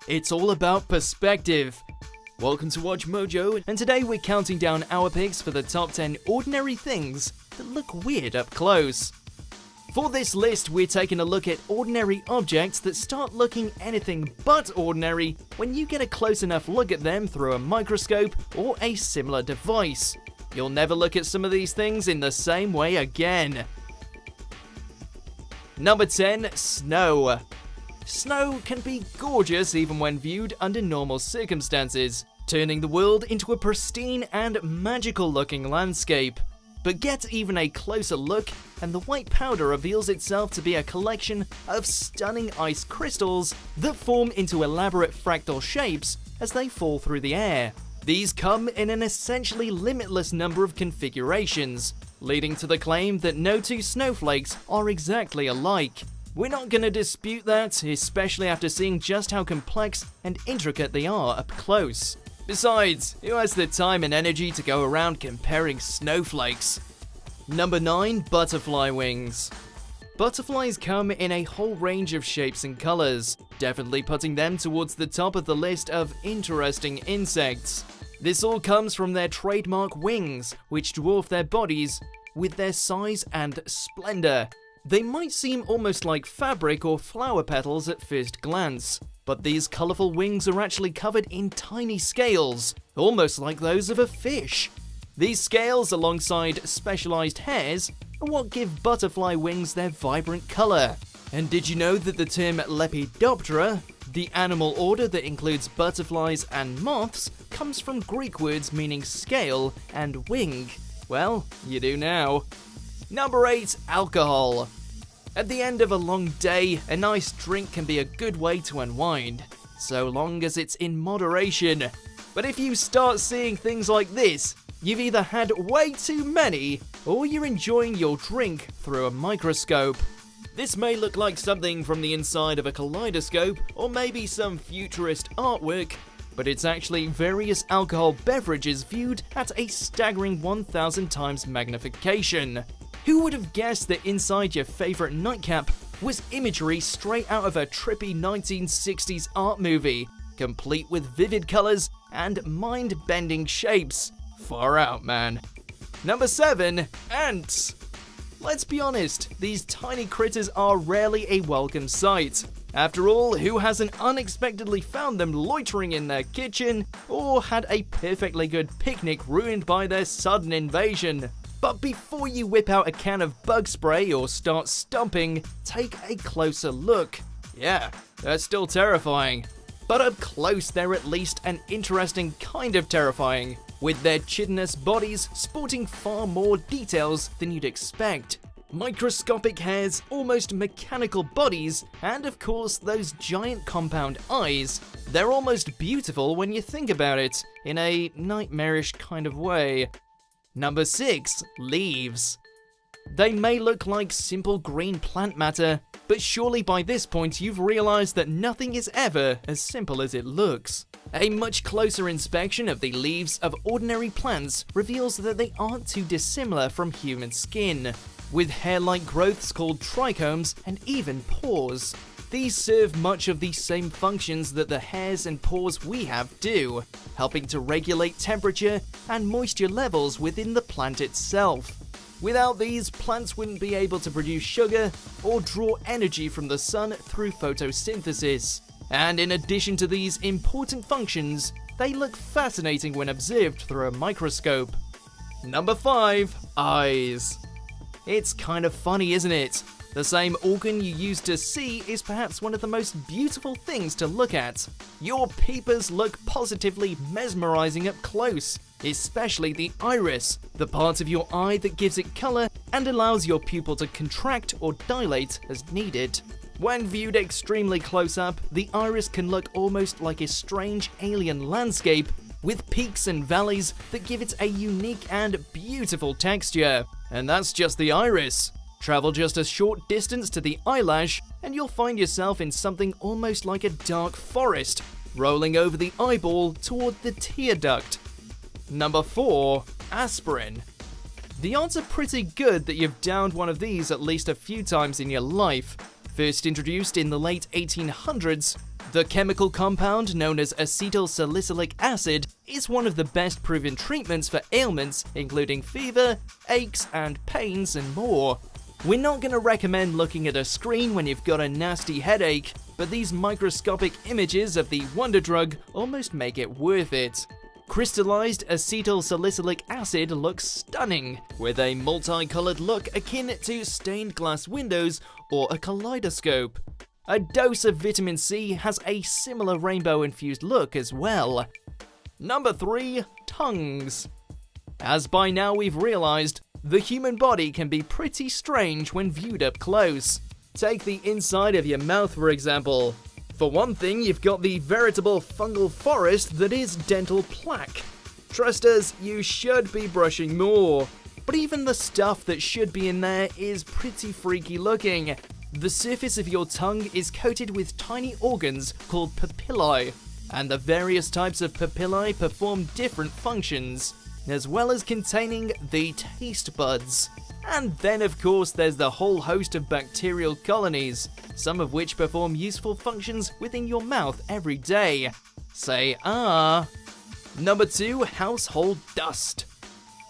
It's all about perspective. Welcome to WatchMojo, and today we're counting down our picks for the top 10 ordinary things that look weird up close. For this list, we're taking a look at ordinary objects that start looking anything but ordinary when you get a close enough look at them through a microscope or a similar device. You'll never look at some of these things in the same way again. Number 10. Snow. Snow can be gorgeous even when viewed under normal circumstances, turning the world into a pristine and magical looking landscape. But get even a closer look and the white powder reveals itself to be a collection of stunning ice crystals that form into elaborate fractal shapes as they fall through the air. These come in an essentially limitless number of configurations, leading to the claim that no two snowflakes are exactly alike. We're not gonna dispute that, especially after seeing just how complex and intricate they are up close. Besides, who has the time and energy to go around comparing snowflakes? Number 9. Butterfly wings. Butterflies come in a whole range of shapes and colors, definitely putting them towards the top of the list of interesting insects. This all comes from their trademark wings, which dwarf their bodies with their size and splendor. They might seem almost like fabric or flower petals at first glance, but these colorful wings are actually covered in tiny scales, almost like those of a fish. These scales, alongside specialized hairs, are what give butterfly wings their vibrant color. And did you know that the term Lepidoptera, the animal order that includes butterflies and moths, comes from Greek words meaning scale and wing? Well, you do now. Number 8. Alcohol. At the end of a long day, a nice drink can be a good way to unwind, so long as it's in moderation. But if you start seeing things like this, you've either had way too many, or you're enjoying your drink through a microscope. This may look like something from the inside of a kaleidoscope, or maybe some futurist artwork, but it's actually various alcohol beverages viewed at a staggering 1,000 times magnification. Who would have guessed that inside your favorite nightcap was imagery straight out of a trippy 1960s art movie, complete with vivid colors and mind-bending shapes? Far out, man. Number 7. Ants. Let's be honest, these tiny critters are rarely a welcome sight. After all, who hasn't unexpectedly found them loitering in their kitchen, or had a perfectly good picnic ruined by their sudden invasion? But before you whip out a can of bug spray or start stomping, take a closer look. Yeah, they're still terrifying. But up close, they're at least an interesting kind of terrifying, with their chitinous bodies sporting far more details than you'd expect. Microscopic hairs, almost mechanical bodies, and of course those giant compound eyes. They're almost beautiful when you think about it, in a nightmarish kind of way. Number 6. Leaves. They may look like simple green plant matter, but surely by this point you've realized that nothing is ever as simple as it looks. A much closer inspection of the leaves of ordinary plants reveals that they aren't too dissimilar from human skin, with hair-like growths called trichomes and even pores. These serve much of the same functions that the hairs and pores we have do, helping to regulate temperature and moisture levels within the plant itself. Without these, plants wouldn't be able to produce sugar or draw energy from the sun through photosynthesis. And in addition to these important functions, they look fascinating when observed through a microscope. Number 5. Eyes. It's kind of funny, isn't it? The same organ you use to see is perhaps one of the most beautiful things to look at. Your peepers look positively mesmerizing up close, especially the iris, the part of your eye that gives it color and allows your pupil to contract or dilate as needed. When viewed extremely close up, the iris can look almost like a strange alien landscape with peaks and valleys that give it a unique and beautiful texture. And that's just the iris. Travel just a short distance to the eyelash and you'll find yourself in something almost like a dark forest, rolling over the eyeball toward the tear duct. Number 4. Aspirin. The odds are pretty good that you've downed one of these at least a few times in your life. First introduced in the late 1800s, The chemical compound known as acetylsalicylic acid is one of the best proven treatments for ailments including fever, aches and pains and more. We're not going to recommend looking at a screen when you've got a nasty headache, but these microscopic images of the wonder drug almost make it worth it. Crystallized acetylsalicylic acid looks stunning, with a multicolored look akin to stained glass windows or a kaleidoscope. A dose of vitamin C has a similar rainbow-infused look as well. Number 3. Tongues. As by now we've realized, the human body can be pretty strange when viewed up close. Take the inside of your mouth for example. For one thing, you've got the veritable fungal forest that is dental plaque. Trust us, you should be brushing more. But even the stuff that should be in there is pretty freaky looking. The surface of your tongue is coated with tiny organs called papillae, and the various types of papillae perform different functions, as well as containing the taste buds. And then of course there's the whole host of bacterial colonies, some of which perform useful functions within your mouth every day. Say ah. Number 2. Household dust.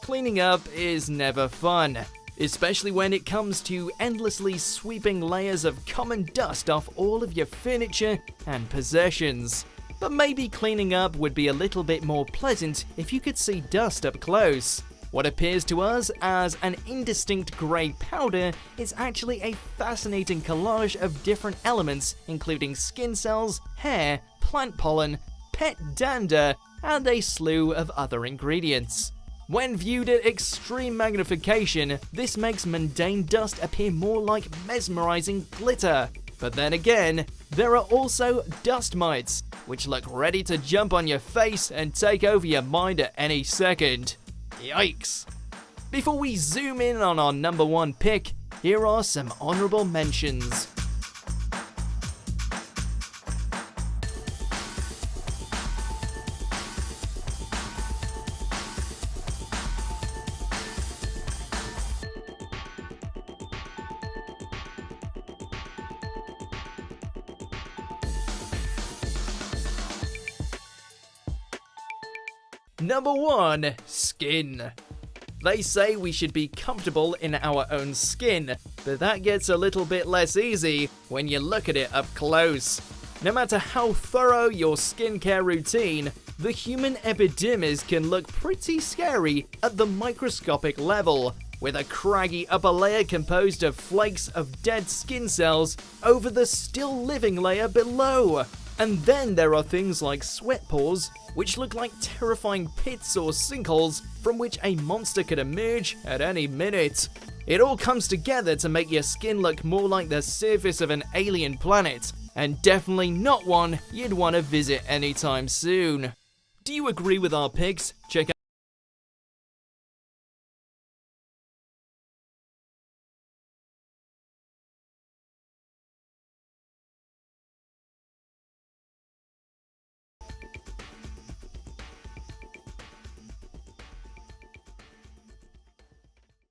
Cleaning up is never fun, especially when it comes to endlessly sweeping layers of common dust off all of your furniture and possessions. But maybe cleaning up would be a little bit more pleasant if you could see dust up close. What appears to us as an indistinct grey powder is actually a fascinating collage of different elements including skin cells, hair, plant pollen, pet dander, and a slew of other ingredients. When viewed at extreme magnification, this makes mundane dust appear more like mesmerizing glitter. But then again, there are also dust mites, which look ready to jump on your face and take over your mind at any second. Yikes. Before we zoom in on our number 1 pick, here are some honorable mentions. Number 1. Skin. They say we should be comfortable in our own skin, but that gets a little bit less easy when you look at it up close. No matter how thorough your skincare routine, the human epidermis can look pretty scary at the microscopic level, with a craggy upper layer composed of flakes of dead skin cells over the still living layer below. And then there are things like sweat pores, which look like terrifying pits or sinkholes from which a monster could emerge at any minute. It all comes together to make your skin look more like the surface of an alien planet, and definitely not one you'd want to visit anytime soon. Do you agree with our picks? Check